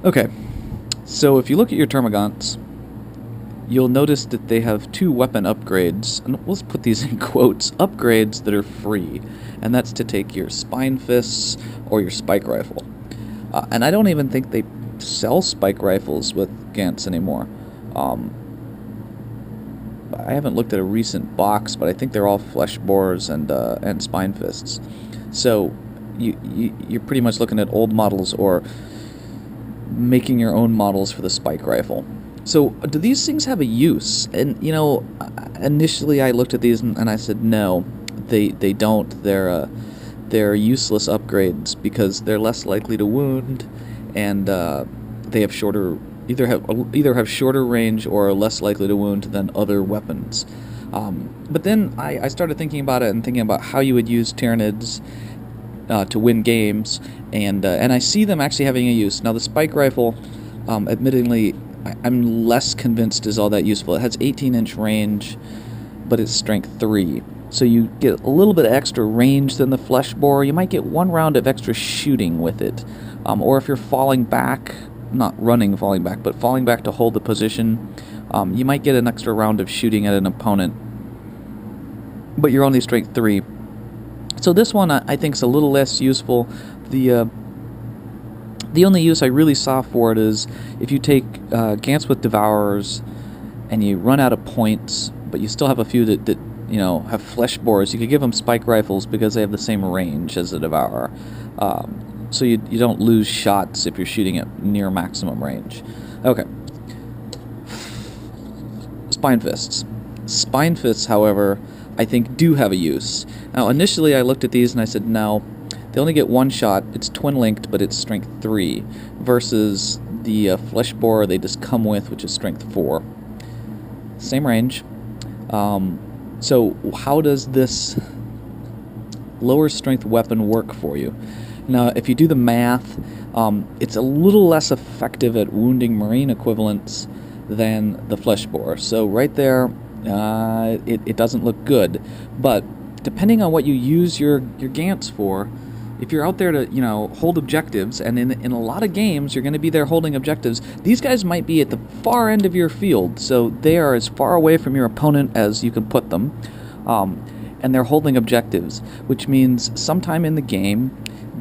Okay, so if you look at your Termagants, you'll notice that they have two weapon upgrades, and let's put these in quotes, upgrades that are free, and that's to take your Spinefists or your Spike Rifle. And I don't even think they sell Spike Rifles with Gants anymore. Um, I haven't looked at a recent box, but I think they're all Flesh Borers and Spinefists. So you're pretty much looking at old models or making your own models for the Spike Rifle. So, do these things have a use? And, initially I looked at these and I said, no, they don't. They're useless upgrades because they're less likely to wound, and they have either have shorter range or are less likely to wound than other weapons. But then I started thinking about it and thinking about how you would use Tyranids to win games, and I see them actually having a use. Now, the Spike Rifle, admittedly, I'm less convinced is all that useful. It has 18-inch range, but it's strength 3. So you get a little bit of extra range than the Flesh Borer. You might get one round of extra shooting with it. Or if you're falling back, not running falling back, but falling back to hold the position, you might get an extra round of shooting at an opponent. But you're only strength 3. So this one I think is a little less useful. The only use I really saw for it is if you take Gants with Devourers and you run out of points, but you still have a few that have Flesh Borers. You could give them Spike Rifles because they have the same range as the Devourer. So you don't lose shots if you're shooting at near maximum range. Okay. Spinefists. Spinefists, however, I think do have a use. Now, initially I looked at these and I said, no, they only get one shot. It's twin-linked, but it's strength 3, versus the Flesh Borer they just come with, which is strength 4. Same range. So how does this lower strength weapon work for you? Now, if you do the math, it's a little less effective at wounding Marine equivalents than the Flesh Borer. So right there, it doesn't look good. But depending on what you use your Gants for, if you're out there to, hold objectives, and in a lot of games you're going to be there holding objectives, these guys might be at the far end of your field, so they are as far away from your opponent as you can put them, and they're holding objectives, which means sometime in the game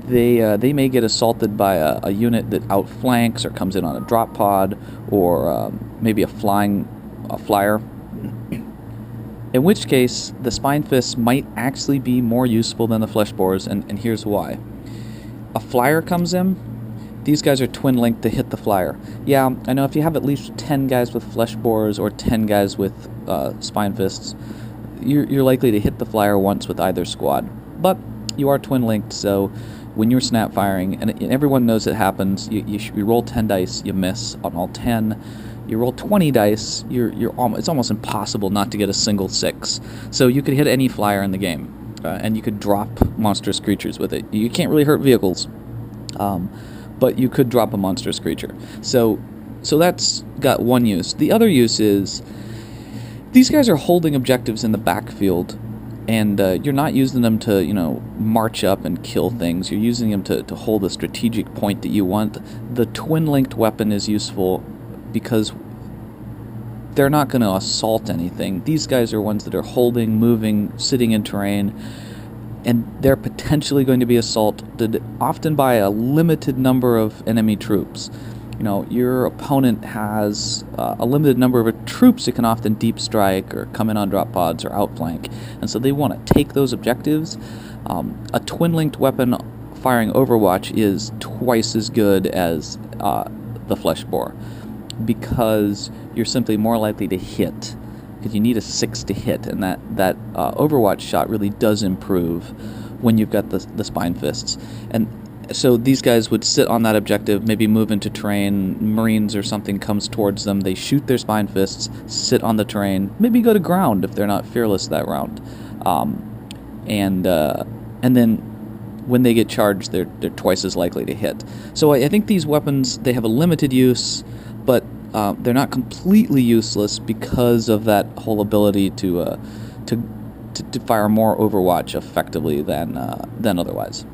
they may get assaulted by a unit that outflanks or comes in on a drop pod, or maybe a flyer. In which case, the Spinefists might actually be more useful than the Flesh Borers, and here's why. A flyer comes in, these guys are twin-linked to hit the flyer. Yeah, I know if you have at least 10 guys with Flesh Borers or 10 guys with Spinefists, you're likely to hit the flyer once with either squad. But you are twin-linked, so when you're snap firing, and everyone knows it happens, you roll 10 dice, you miss on all 10. You roll 20 dice, it's almost impossible not to get a single 6. So you could hit any flyer in the game, and you could drop monstrous creatures with it. You can't really hurt vehicles, but you could drop a monstrous creature. So that's got one use. The other use is these guys are holding objectives in the backfield, and you're not using them to, march up and kill things. You're using them to hold a strategic point that you want. The twin-linked weapon is useful because they're not going to assault anything. These guys are ones that are holding, moving, sitting in terrain, and they're potentially going to be assaulted, often by a limited number of enemy troops. Your opponent has a limited number of troops that can often deep strike or come in on drop pods or outflank, and so they want to take those objectives. A twin-linked weapon firing Overwatch is twice as good as the Flesh Borer, because you're simply more likely to hit, because you need a 6 to hit, and that Overwatch shot really does improve when you've got the Spinefists. And so these guys would sit on that objective, maybe move into terrain, Marines or something comes towards them, they shoot their Spinefists, sit on the terrain, maybe go to ground if they're not fearless that round. And then when they get charged, they're twice as likely to hit. So I think these weapons, they have a limited use, but they're not completely useless because of that whole ability to fire more Overwatch effectively than otherwise.